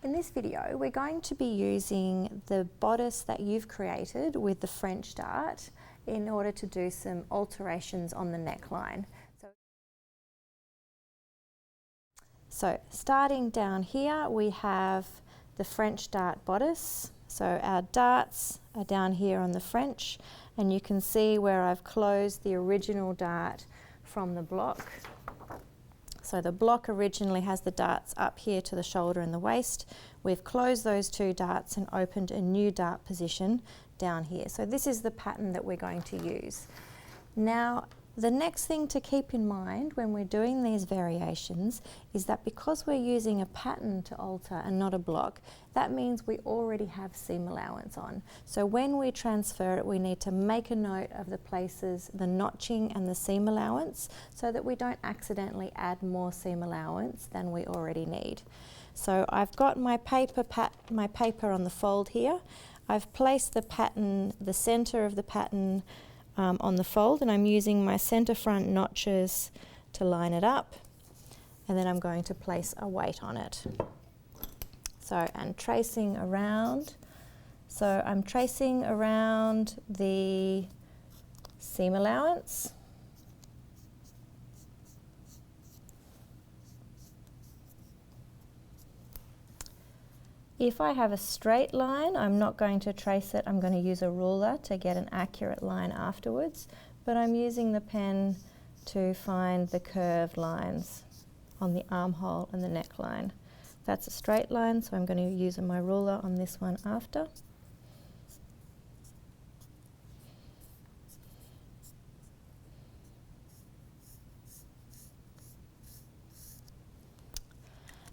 In this video, we're going to be using the bodice that you've created with the French dart in order to do some alterations on the neckline. So starting down here, we have the French dart bodice. So our darts are down here on the French, and you can see where I've closed the original dart from the block. So the block originally has the darts up here to the shoulder and the waist. We've closed those two darts and opened a new dart position down here. So this is the pattern that we're going to use. Now, the next thing to keep in mind when we're doing these variations is that because we're using a pattern to alter and not a block, that means we already have seam allowance on. So when we transfer it, we need to make a note of the places, the notching and the seam allowance, so that we don't accidentally add more seam allowance than we already need. So I've got my paper on the fold here. I've placed the pattern, the center of the pattern on the fold, and I'm using my center front notches to line it up, and then I'm going to place a weight on it. So, and tracing around. So I'm tracing around the seam allowance. If I have a straight line, I'm not going to trace it. I'm going to use a ruler to get an accurate line afterwards, but I'm using the pen to find the curved lines on the armhole and the neckline. That's a straight line, so I'm going to use my ruler on this one after.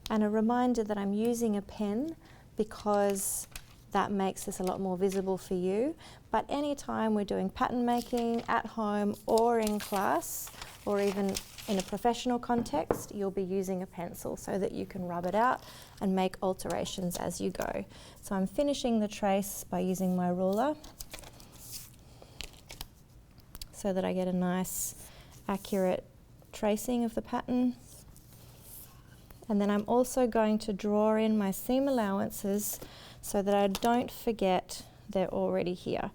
And a reminder that I'm using a pen because that makes this a lot more visible for you. But anytime we're doing pattern making at home or in class, or even in a professional context, you'll be using a pencil so that you can rub it out and make alterations as you go. So I'm finishing the trace by using my ruler so that I get a nice, accurate tracing of the pattern. And then I'm also going to draw in my seam allowances so that I don't forget they're already here.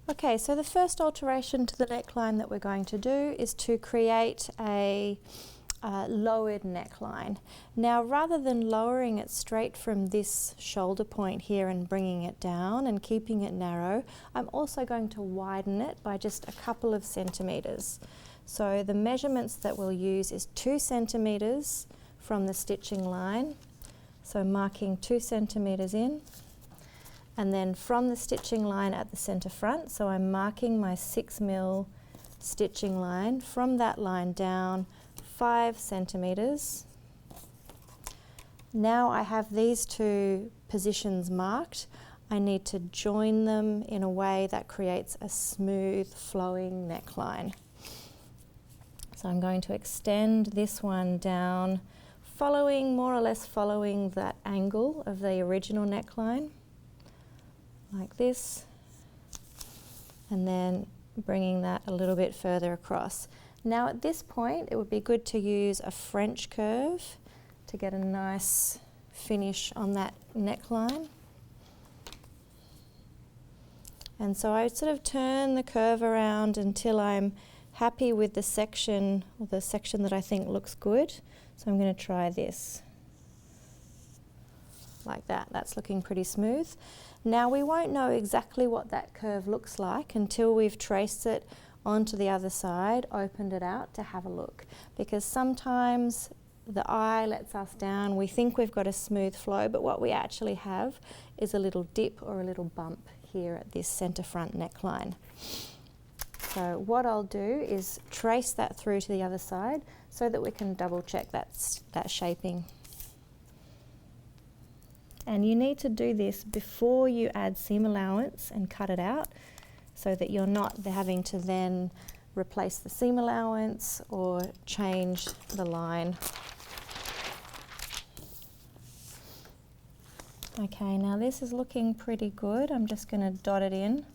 Okay, so the first alteration to the neckline that we're going to do is to create a lowered neckline. Now, rather than lowering it straight from this shoulder point here and bringing it down and keeping it narrow, I'm also going to widen it by just a couple of centimeters. So the measurements that we'll use is 2 centimeters from the stitching line, so marking 2 centimeters in. And then from the stitching line at the center front, so I'm marking my 6mm stitching line, from that line down 5 centimeters. Now I have these two positions marked. I need to join them in a way that creates a smooth flowing neckline. So I'm going to extend this one down, more or less following that angle of the original neckline, like this, and then bringing that a little bit further across. Now at this point it would be good to use a French curve to get a nice finish on that neckline. And so I sort of turn the curve around until I'm happy with the section, or the section that I think looks good. So I'm going to try this. Like that. That's looking pretty smooth. Now we won't know exactly what that curve looks like until we've traced it onto the other side, opened it out to have a look, because sometimes the eye lets us down. We think we've got a smooth flow, but what we actually have is a little dip or a little bump here at this center front neckline. So what I'll do is trace that through to the other side so that we can double check that shaping. And you need to do this before you add seam allowance and cut it out, so that you're not having to then replace the seam allowance or change the line. Okay, now this is looking pretty good. I'm just going to dot it in.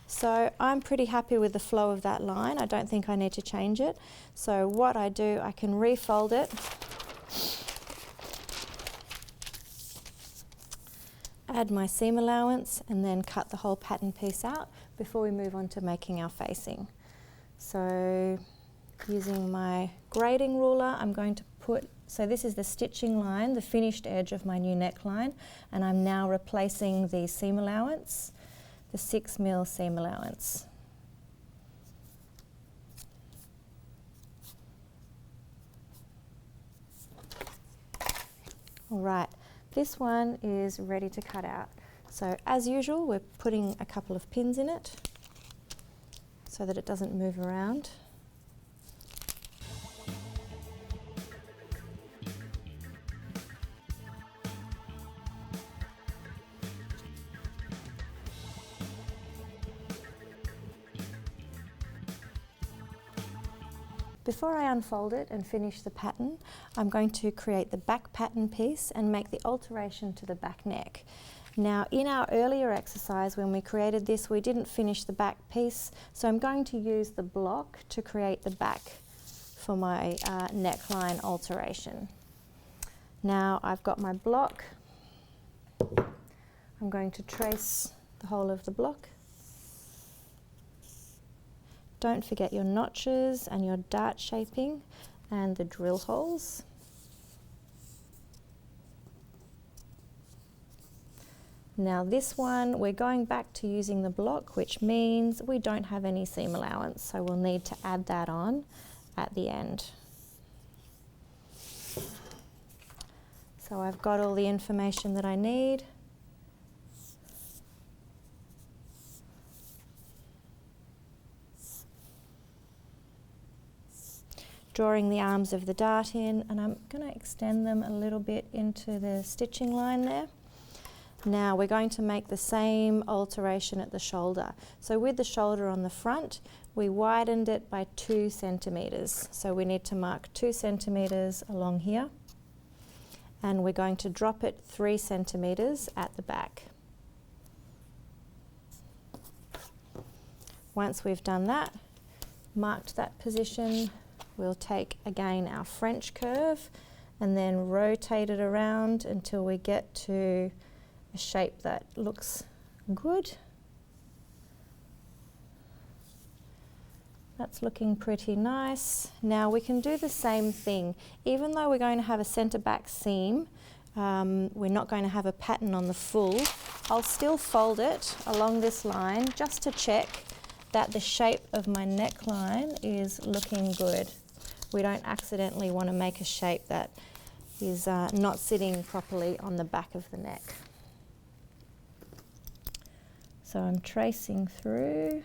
So I'm pretty happy with the flow of that line. I don't think I need to change it. So what I do, I can refold it, add my seam allowance, and then cut the whole pattern piece out before we move on to making our facing. So using my grading ruler, I'm going to put, so this is the stitching line, the finished edge of my new neckline, and I'm now replacing the seam allowance, the 6mm seam allowance. All right. This one is ready to cut out. So as usual, we're putting a couple of pins in it so that it doesn't move around. Before I unfold it and finish the pattern, I'm going to create the back pattern piece and make the alteration to the back neck. Now, in our earlier exercise when we created this, we didn't finish the back piece, so I'm going to use the block to create the back for my neckline alteration. Now I've got my block. I'm going to trace the whole of the block. Don't forget your notches and your dart shaping and the drill holes. Now this one, we're going back to using the block, which means we don't have any seam allowance, so we'll need to add that on at the end. So I've got all the information that I need. Drawing the arms of the dart in, and I'm going to extend them a little bit into the stitching line there. Now we're going to make the same alteration at the shoulder. So with the shoulder on the front, we widened it by 2 centimeters. So we need to mark 2 centimeters along here, and we're going to drop it 3 centimeters at the back. Once we've done that, marked that position, we'll take again our French curve and then rotate it around until we get to a shape that looks good. That's looking pretty nice. Now we can do the same thing. Even though we're going to have a centre back seam, we're not going to have a pattern on the full, I'll still fold it along this line just to check that the shape of my neckline is looking good. We don't accidentally want to make a shape that is not sitting properly on the back of the neck. So I'm tracing through.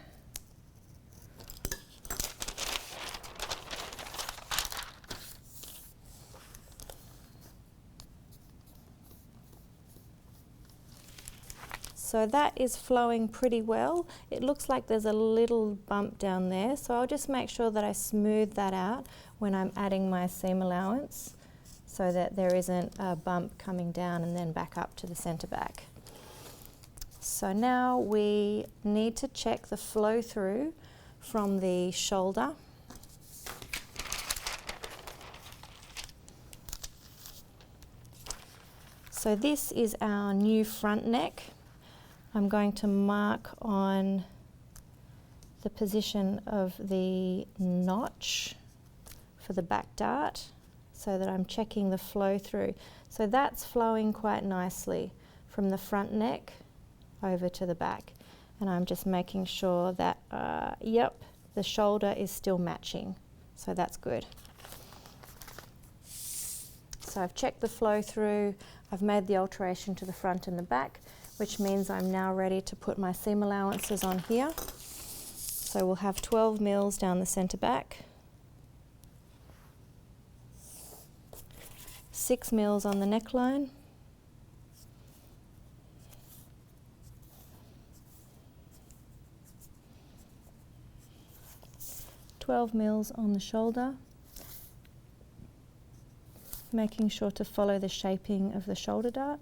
So that is flowing pretty well. It looks like there's a little bump down there, so I'll just make sure that I smooth that out when I'm adding my seam allowance so that there isn't a bump coming down and then back up to the centre back. So now we need to check the flow through from the shoulder. So this is our new front neck. I'm going to mark on the position of the notch for the back dart so that I'm checking the flow through. So that's flowing quite nicely from the front neck over to the back. And I'm just making sure that, yep, the shoulder is still matching. So that's good. So I've checked the flow through, I've made the alteration to the front and the back. which means I'm now ready to put my seam allowances on here. So we'll have 12 mils down the centre back, 6 mils on the neckline, 12 mils on the shoulder, making sure to follow the shaping of the shoulder dart,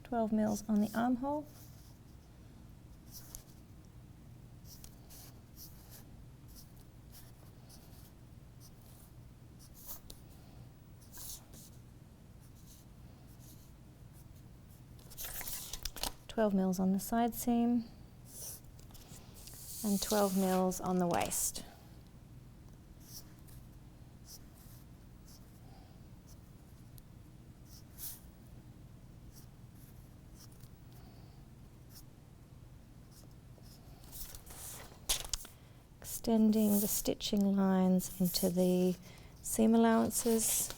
12 mils on the armhole, mils on the side seam, and 12 mils on the waist. Extending the stitching lines into the seam allowances.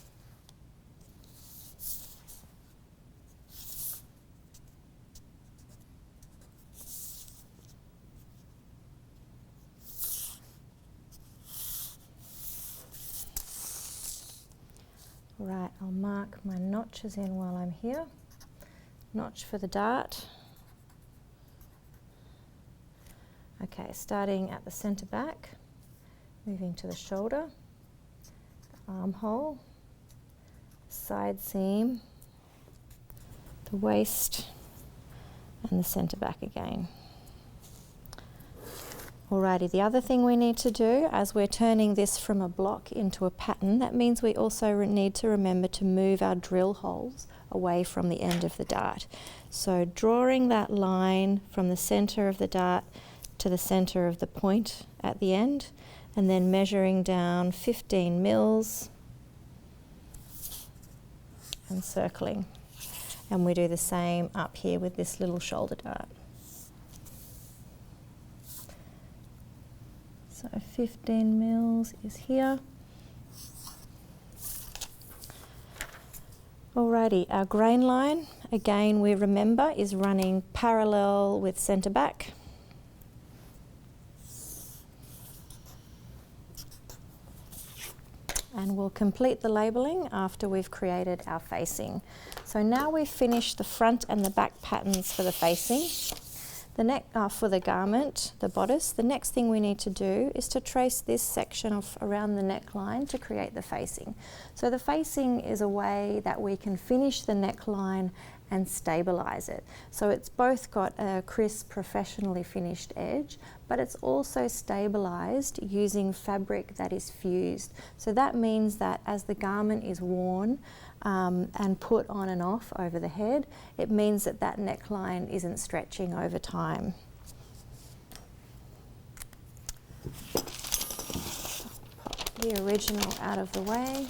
Right, I'll mark my notches in while I'm here. Notch for the dart. Okay, starting at the centre back, moving to the shoulder, the armhole, side seam, the waist, and the centre back again. Alrighty, the other thing we need to do as we're turning this from a block into a pattern, that means we also need to remember to move our drill holes away from the end of the dart. So drawing that line from the centre of the dart to the centre of the point at the end, and then measuring down 15 mils and circling. And we do the same up here with this little shoulder dart. So 15 mils is here. Alrighty, our grain line, again we remember, is running parallel with centre back. And we'll complete the labelling after we've created our facing. So now we've finished the front and the back patterns for the facing. The neck for the garment, the bodice, the next thing we need to do is to trace this section of around the neckline to create the facing. So the facing is a way that we can finish the neckline and stabilize it. So it's both got a crisp, professionally finished edge, but it's also stabilized using fabric that is fused. So that means that as the garment is worn and put on and off over the head, it means that that neckline isn't stretching over time. Pop the original out of the way.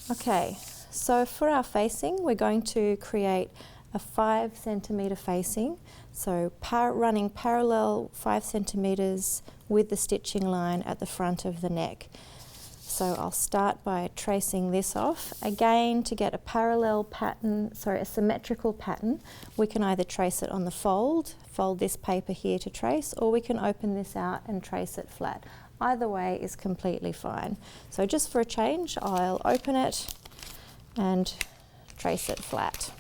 Okay, so for our facing, we're going to create a 5 centimetre facing. So running parallel 5 centimetres with the stitching line at the front of the neck. So I'll start by tracing this off. Again, to get a parallel pattern, sorry, a symmetrical pattern, we can either trace it on the fold this paper here to trace, or we can open this out and trace it flat. Either way is completely fine. So just for a change, I'll open it and trace it flat.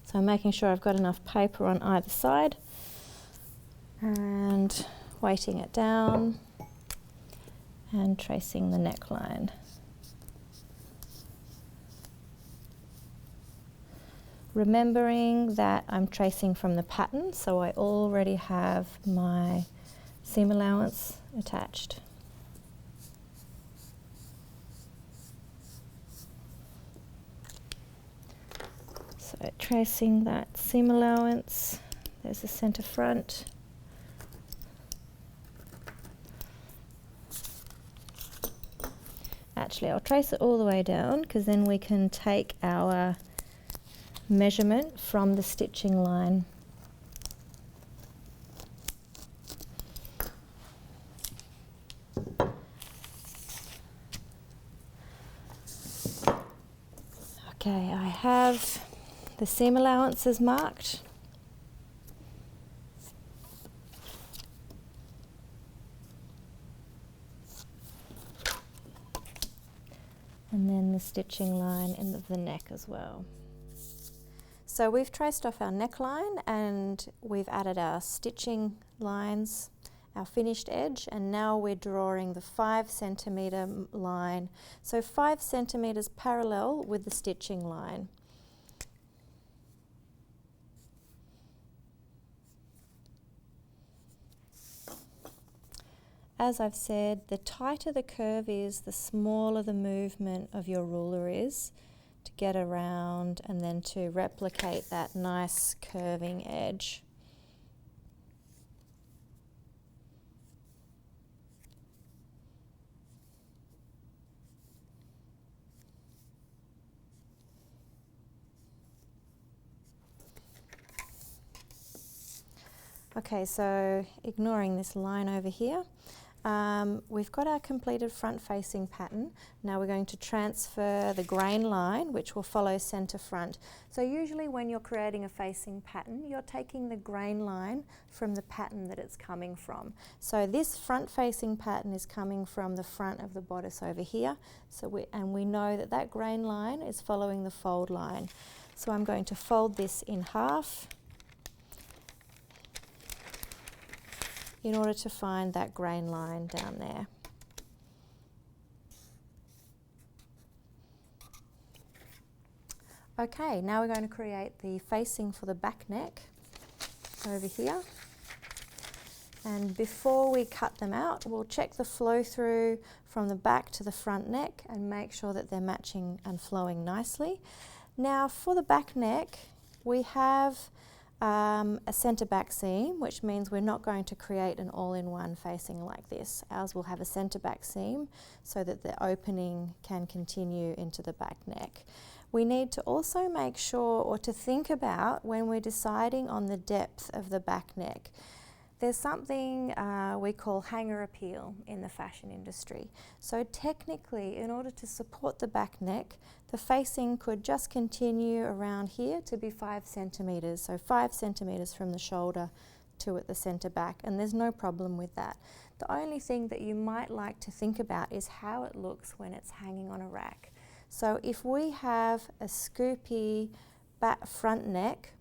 So I'm making sure I've got enough paper on either side and weighting it down and tracing the neckline. Remembering that I'm tracing from the pattern, so I already have my seam allowance attached. So tracing that seam allowance, there's the centre front. Actually, I'll trace it all the way down because then we can take our measurement from the stitching line. Okay, I have the seam allowances marked. And then the stitching line in the neck as well. So we've traced off our neckline and we've added our stitching lines, our finished edge, and now we're drawing the 5 centimetre line. So 5 centimetres parallel with the stitching line. As I've said, the tighter the curve is, the smaller the movement of your ruler is to get around and then to replicate that nice curving edge. Okay, so ignoring this line over here, we've got our completed front-facing pattern. Now we're going to transfer the grain line, which will follow centre front. So usually when you're creating a facing pattern, you're taking the grain line from the pattern that it's coming from. So this front-facing pattern is coming from the front of the bodice over here. So we know that that grain line is following the fold line. So I'm going to fold this in half in order to find that grain line down there. Okay, now we're going to create the facing for the back neck over here. And before we cut them out, we'll check the flow through from the back to the front neck and make sure that they're matching and flowing nicely. Now for the back neck, we have a centre back seam, which means we're not going to create an all-in-one facing like this. Ours will have a centre back seam so that the opening can continue into the back neck. We need to also make sure or to think about when we're deciding on the depth of the back neck. There's something we call hanger appeal in the fashion industry. So technically, in order to support the back neck, the facing could just continue around here to be 5 centimetres. So 5 centimetres from the shoulder to at the centre back, and there's no problem with that. The only thing that you might like to think about is how it looks when it's hanging on a rack. So if we have a scoopy back front neck,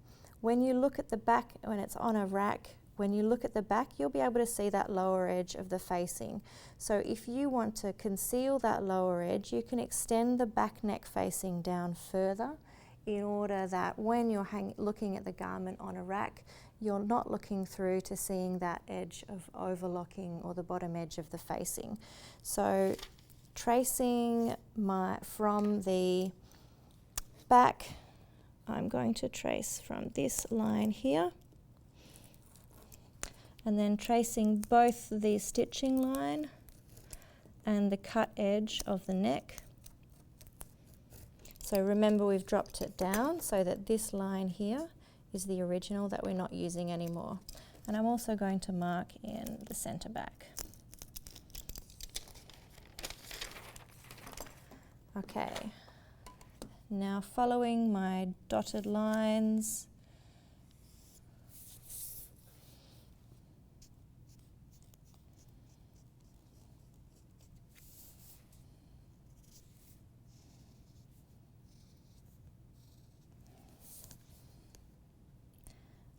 when you look at the back, when it's on a rack, when you look at the back, you'll be able to see that lower edge of the facing. So if you want to conceal that lower edge, you can extend the back neck facing down further in order that when you're looking at the garment on a rack, you're not looking through to seeing that edge of overlocking or the bottom edge of the facing. So tracing from the back, I'm going to trace from this line here, and then tracing both the stitching line and the cut edge of the neck. So remember, we've dropped it down so that this line here is the original that we're not using anymore. And I'm also going to mark in the centre back. Okay, now following my dotted lines,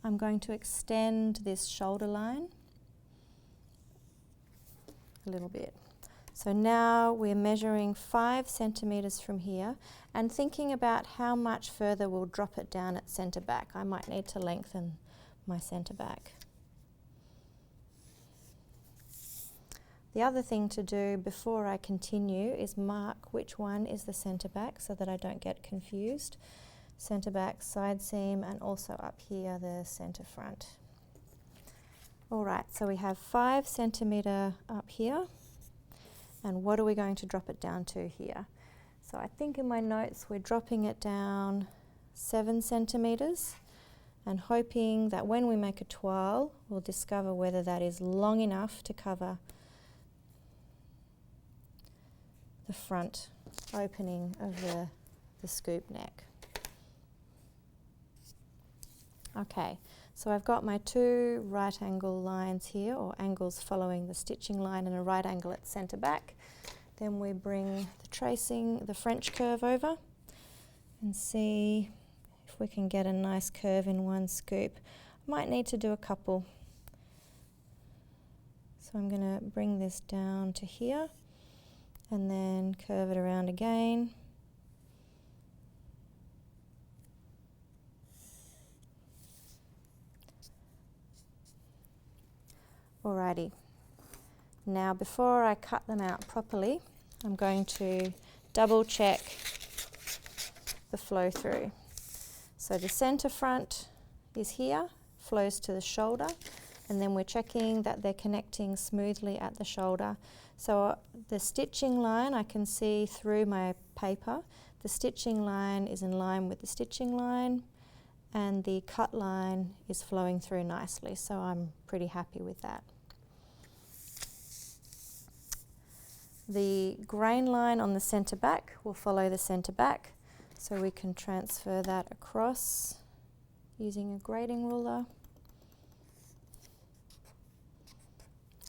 I'm going to extend this shoulder line a little bit. So now we're measuring 5 centimetres from here and thinking about how much further we'll drop it down at centre back. I might need to lengthen my centre back. The other thing to do before I continue is mark which one is the centre back so that I don't get confused. Centre back, side seam, and also up here the centre front. All right, so we have 5 centimetre up here. And what are we going to drop it down to here? So I think in my notes we're dropping it down 7 centimetres and hoping that when we make a toile, we'll discover whether that is long enough to cover the front opening of the the scoop neck. Okay, so I've got my two right angle lines here, or angles following the stitching line, and a right angle at centre back. Then we bring the tracing, the French curve over, and see if we can get a nice curve in one scoop. Might need to do a couple. So I'm going to bring this down to here and then curve it around again. Alrighty, now before I cut them out properly, I'm going to double check the flow through. So the center front is here, flows to the shoulder, and then we're checking that they're connecting smoothly at the shoulder. So the stitching line, I can see through my paper, the stitching line is in line with the stitching line, and the cut line is flowing through nicely, so I'm pretty happy with that. The grain line on the centre back will follow the centre back, so we can transfer that across using a grading ruler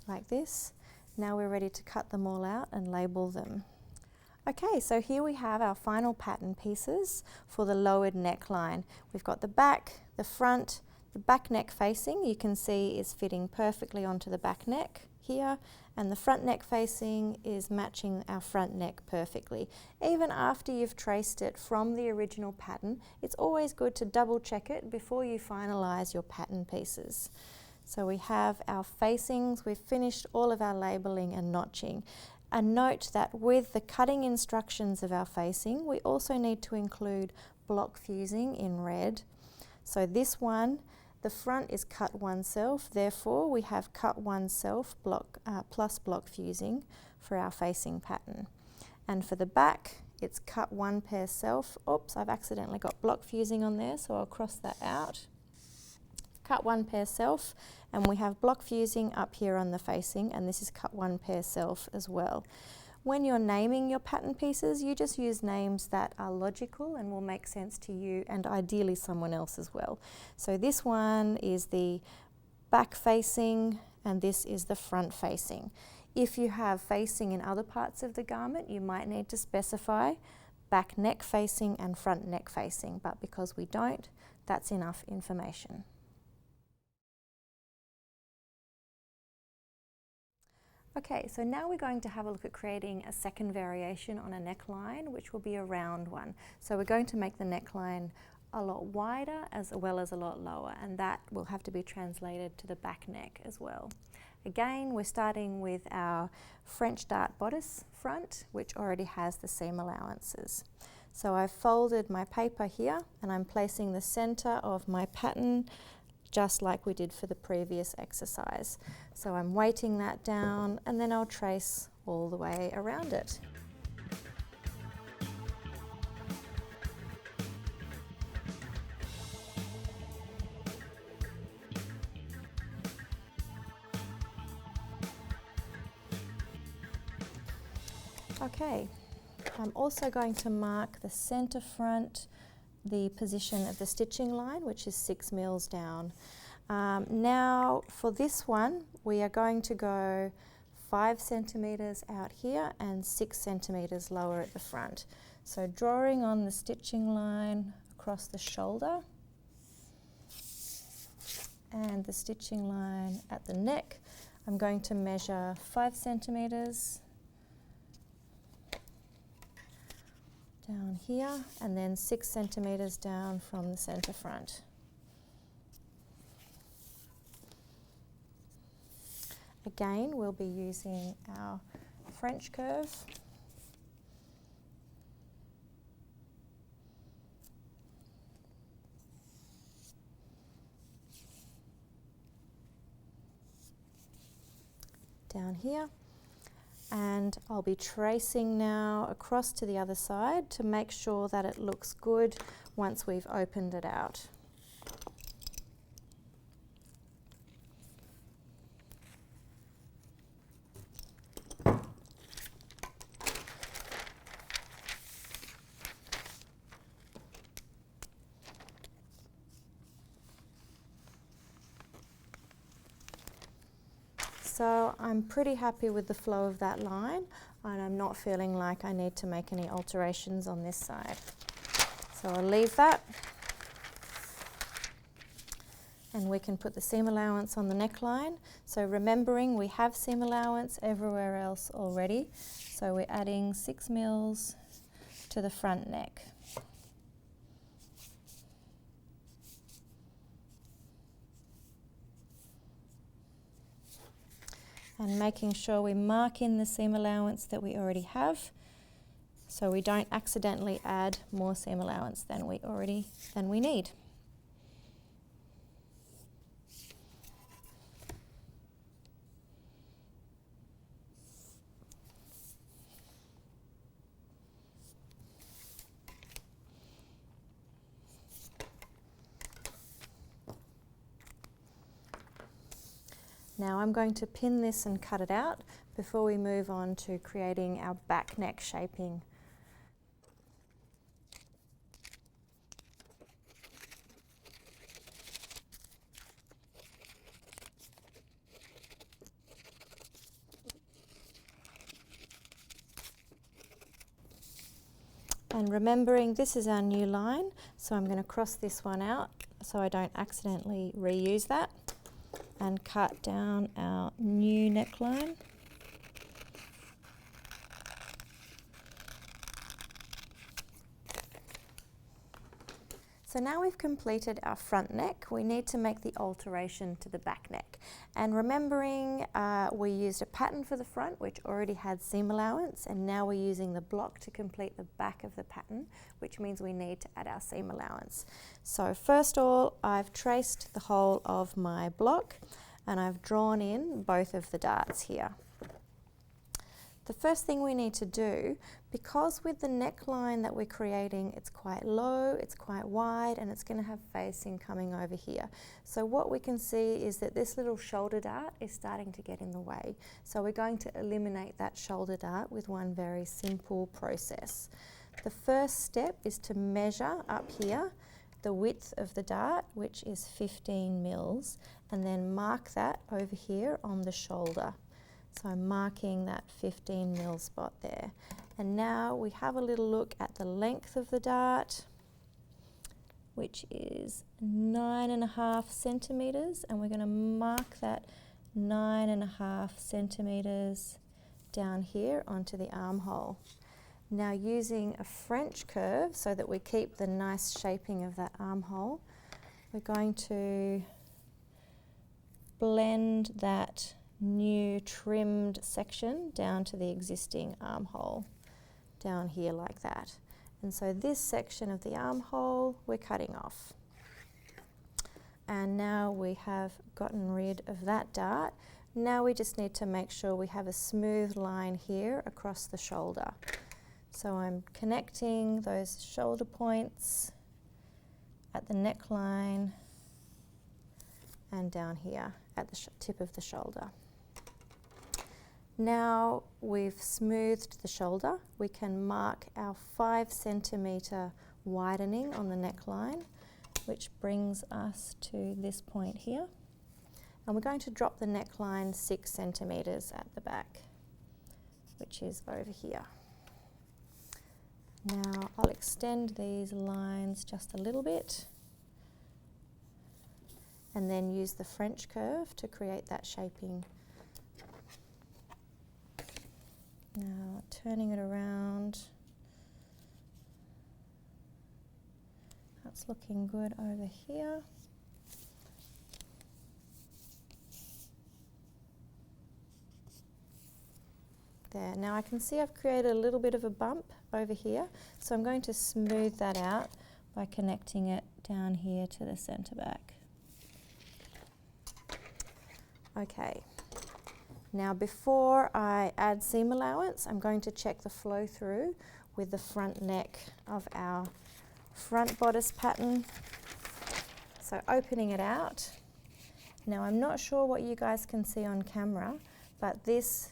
like this. Now we're ready to cut them all out and label them. Okay, so here we have our final pattern pieces for the lowered neckline. We've got the back, the front, the back neck facing, you can see is fitting perfectly onto the back neck here, and the front neck facing is matching our front neck perfectly. Even after you've traced it from the original pattern, it's always good to double check it before you finalize your pattern pieces. So we have our facings, we've finished all of our labeling and notching. A note that with the cutting instructions of our facing, we also need to include block fusing in red. So this one, the front is cut oneself, therefore we have cut oneself block, plus block fusing for our facing pattern. And for the back, it's cut one pair self. Oops, I've accidentally got block fusing on there, so I'll cross that out. Cut one pair self, and we have block fusing up here on the facing, and this is cut one pair self as well. When you're naming your pattern pieces, you just use names that are logical and will make sense to you and ideally someone else as well. So this one is the back facing and this is the front facing. If you have facing in other parts of the garment, you might need to specify back neck facing and front neck facing, but because we don't, that's enough information. Okay, so now we're going to have a look at creating a second variation on a neckline, which will be a round one. So we're going to make the neckline a lot wider as well as a lot lower, and that will have to be translated to the back neck as well. Again, we're starting with our French dart bodice front, which already has the seam allowances. So I've folded my paper here and I'm placing the center of my pattern just like we did for the previous exercise. So I'm weighting that down and then I'll trace all the way around it. Okay, I'm also going to mark the center front, the position of the stitching line, which is 6 mils down. Now for this one, we are going to go 5 centimeters out here and 6 centimeters lower at the front. So drawing on the stitching line across the shoulder and the stitching line at the neck, I'm going to measure 5 centimeters down here and then 6 centimeters down from the center front. Again, we'll be using our French curve. Down here. And I'll be tracing now across to the other side to make sure that it looks good once we've opened it out. So I'm pretty happy with the flow of that line, and I'm not feeling like I need to make any alterations on this side. So I'll leave that. And we can put the seam allowance on the neckline. So remembering we have seam allowance everywhere else already. So we're adding 6 mils to the front neck. And making sure we mark in the seam allowance that we already have, so we don't accidentally add more seam allowance than we need. Now I'm going to pin this and cut it out before we move on to creating our back neck shaping. And remembering this is our new line, so I'm going to cross this one out so I don't accidentally reuse that, and cut down our new neckline. So now we've completed our front neck, we need to make the alteration to the back neck. And remembering we used a pattern for the front which already had seam allowance, and now we're using the block to complete the back of the pattern, which means we need to add our seam allowance. So first of all, I've traced the whole of my block and I've drawn in both of the darts here. The first thing we need to do, because with the neckline that we're creating, it's quite low, it's quite wide, and it's going to have facing coming over here. So what we can see is that this little shoulder dart is starting to get in the way. So we're going to eliminate that shoulder dart with one very simple process. The first step is to measure up here the width of the dart, which is 15 mils, and then mark that over here on the shoulder. So I'm marking that 15 mil spot there. And now we have a little look at the length of the dart, which is 9.5 centimeters, and we're going to mark that 9.5 centimeters down here onto the armhole. Now using a French curve so that we keep the nice shaping of that armhole, we're going to blend that new trimmed section down to the existing armhole down here like that. And so this section of the armhole we're cutting off. And now we have gotten rid of that dart. Now we just need to make sure we have a smooth line here across the shoulder. So I'm connecting those shoulder points at the neckline and down here at the tip of the shoulder. Now we've smoothed the shoulder, we can mark our 5 centimeter widening on the neckline, which brings us to this point here. And we're going to drop the neckline 6 centimeters at the back, which is over here. Now I'll extend these lines just a little bit and then use the French curve to create that shaping. Now turning it around, that's looking good over here. There, now I can see I've created a little bit of a bump over here, so I'm going to smooth that out by connecting it down here to the centre back. Okay. Now before I add seam allowance, I'm going to check the flow through with the front neck of our front bodice pattern. So opening it out. Now I'm not sure what you guys can see on camera, but these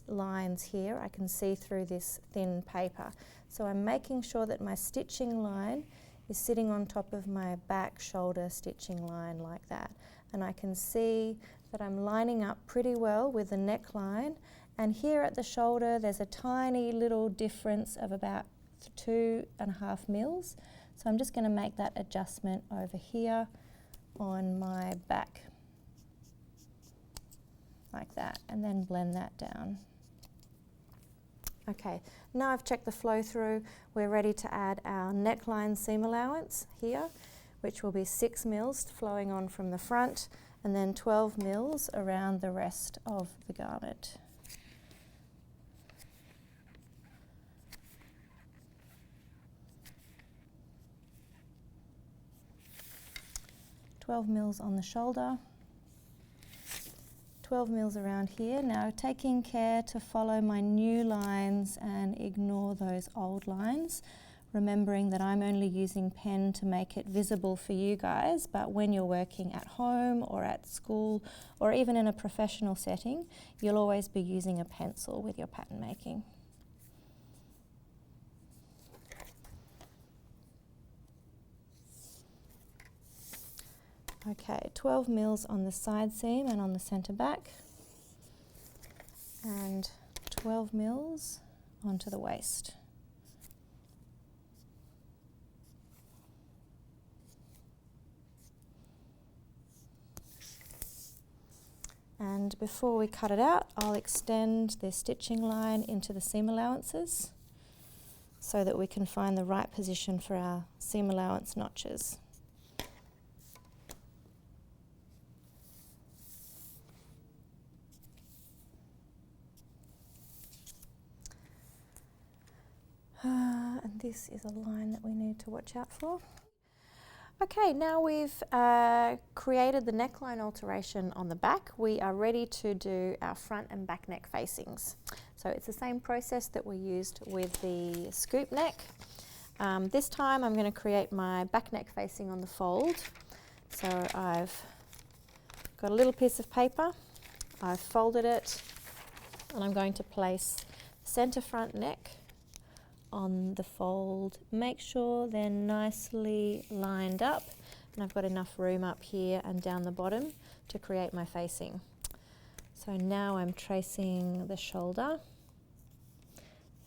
lines here, I can see through this thin paper. So I'm making sure that my stitching line is sitting on top of my back shoulder stitching line like that. And I can see that I'm lining up pretty well with the neckline, and here at the shoulder there's a tiny little difference of about 2.5 mils. So I'm just going to make that adjustment over here on my back, like that, and then blend that down. Okay, now I've checked the flow through, we're ready to add our neckline seam allowance here, which will be 6 mils flowing on from the front, and then 12 mils around the rest of the garment. $12 mils on the shoulder, 12 mils around here. Now taking care to follow my new lines and ignore those old lines, remembering that I'm only using pen to make it visible for you guys, but when you're working at home or at school or even in a professional setting, you'll always be using a pencil with your pattern making. Okay, 12 mils on the side seam and on the centre back, and 12 mils onto the waist. And before we cut it out, I'll extend the stitching line into the seam allowances so that we can find the right position for our seam allowance notches. And this is a line that we need to watch out for. Okay, now we've created the neckline alteration on the back, we are ready to do our front and back neck facings. So it's the same process that we used with the scoop neck. This time I'm going to create my back neck facing on the fold. So I've got a little piece of paper, I've folded it, and I'm going to place center front neck on the fold. Make sure they're nicely lined up, and I've got enough room up here and down the bottom to create my facing. So now I'm tracing the shoulder,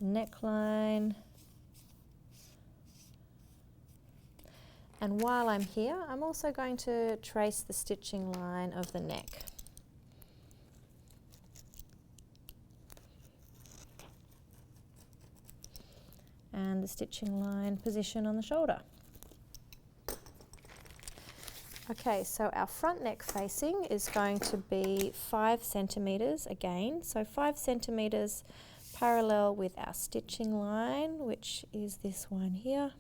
neckline, and while I'm here I'm also going to trace the stitching line of the neck. And the stitching line position on the shoulder. Okay, so our front neck facing is going to be 5 centimeters again. So 5 centimeters parallel with our stitching line, which is this one here.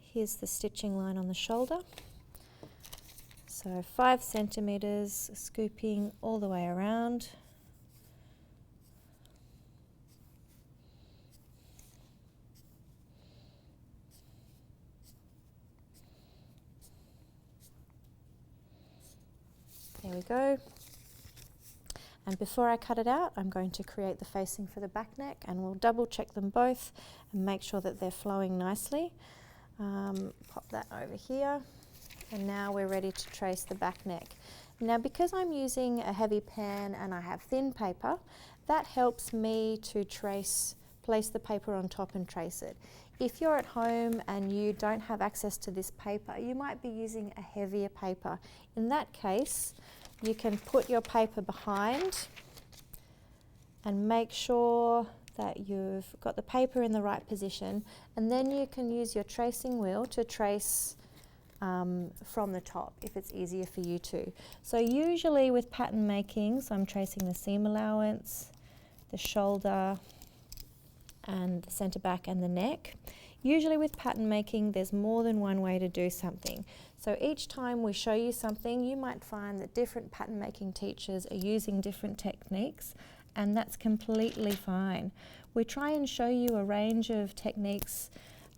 Here's the stitching line on the shoulder. So 5 centimeters, scooping all the way around. There we go. And before I cut it out, I'm going to create the facing for the back neck, and we'll double check them both and make sure that they're flowing nicely. Pop that over here, and now we're ready to trace the back neck. Now because I'm using a heavy pen and I have thin paper, that helps me to place the paper on top and trace it. If you're at home and you don't have access to this paper, you might be using a heavier paper. In that case, you can put your paper behind and make sure that you've got the paper in the right position, and then you can use your tracing wheel to trace from the top if it's easier for you to. So usually with pattern making, so I'm tracing the seam allowance, the shoulder, and the centre back and the neck. Usually with pattern making there's more than one way to do something. So each time we show you something, you might find that different pattern making teachers are using different techniques, and that's completely fine. We try and show you a range of techniques,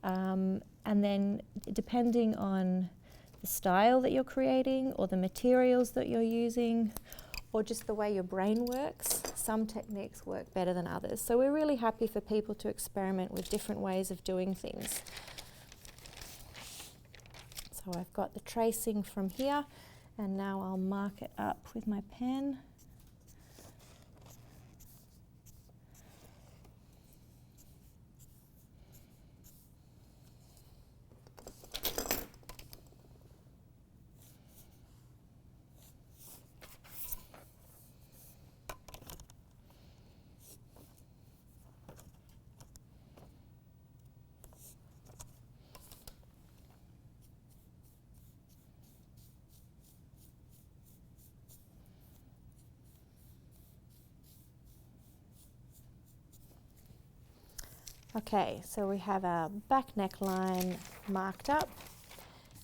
and then depending on the style that you're creating or the materials that you're using or just the way your brain works, some techniques work better than others. So we're really happy for people to experiment with different ways of doing things. So I've got the tracing from here, And now I'll mark it up with my pen. Okay, so we have our back neckline marked up.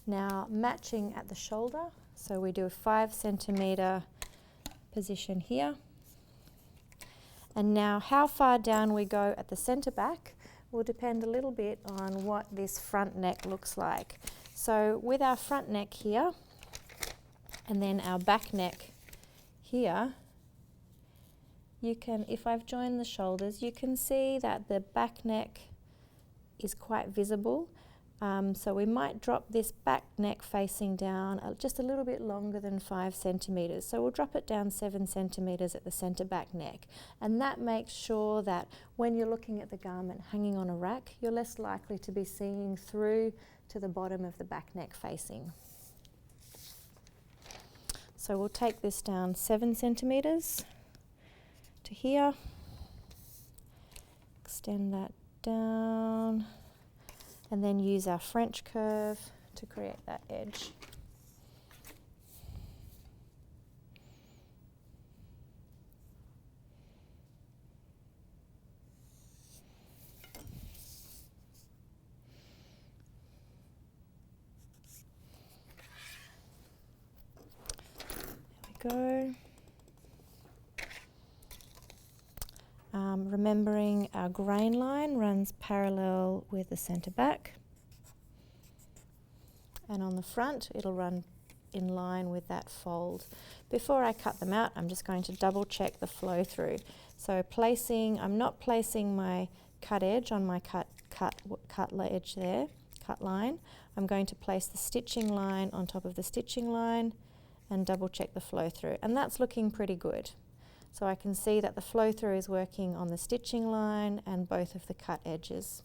Now matching at the shoulder, so we do a 5 centimetre position here. And now how far down we go at the centre back will depend a little bit on what this front neck looks like. So with our front neck here, and then our back neck here, you can, if I've joined the shoulders, you can see that the back neck is quite visible. So we might drop this back neck facing down just a little bit longer than 5 centimetres. So we'll drop it down 7 centimetres at the centre back neck. And that makes sure that when you're looking at the garment hanging on a rack, you're less likely to be seeing through to the bottom of the back neck facing. So we'll take this down 7 centimetres to here, extend that down, and then use our French curve to create that edge. There we go. Remembering our grain line runs parallel with the centre back, and on the front it'll run in line with that fold. Before I cut them out, I'm just going to double check the flow through. So I'm not placing my cut edge on my cut edge there, cut line. I'm going to place the stitching line on top of the stitching line and double check the flow through, and that's looking pretty good. So I can see that the flow through is working on the stitching line and both of the cut edges.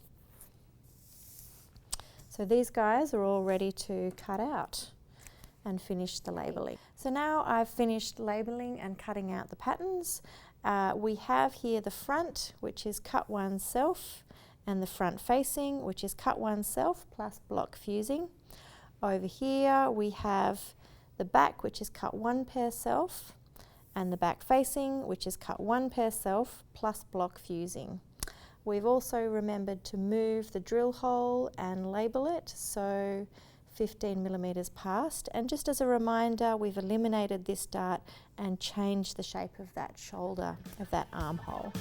So these guys are all ready to cut out and finish the labelling. So now I've finished labelling and cutting out the patterns. We have here the front, which is cut oneself, and the front facing, which is cut oneself plus block fusing. Over here we have the back, which is cut one pair self, and the back facing, which is cut one pair self plus block fusing. We've also remembered to move the drill hole and label it, so 15 millimeters past. And just as a reminder, we've eliminated this dart and changed the shape of that shoulder, of that armhole.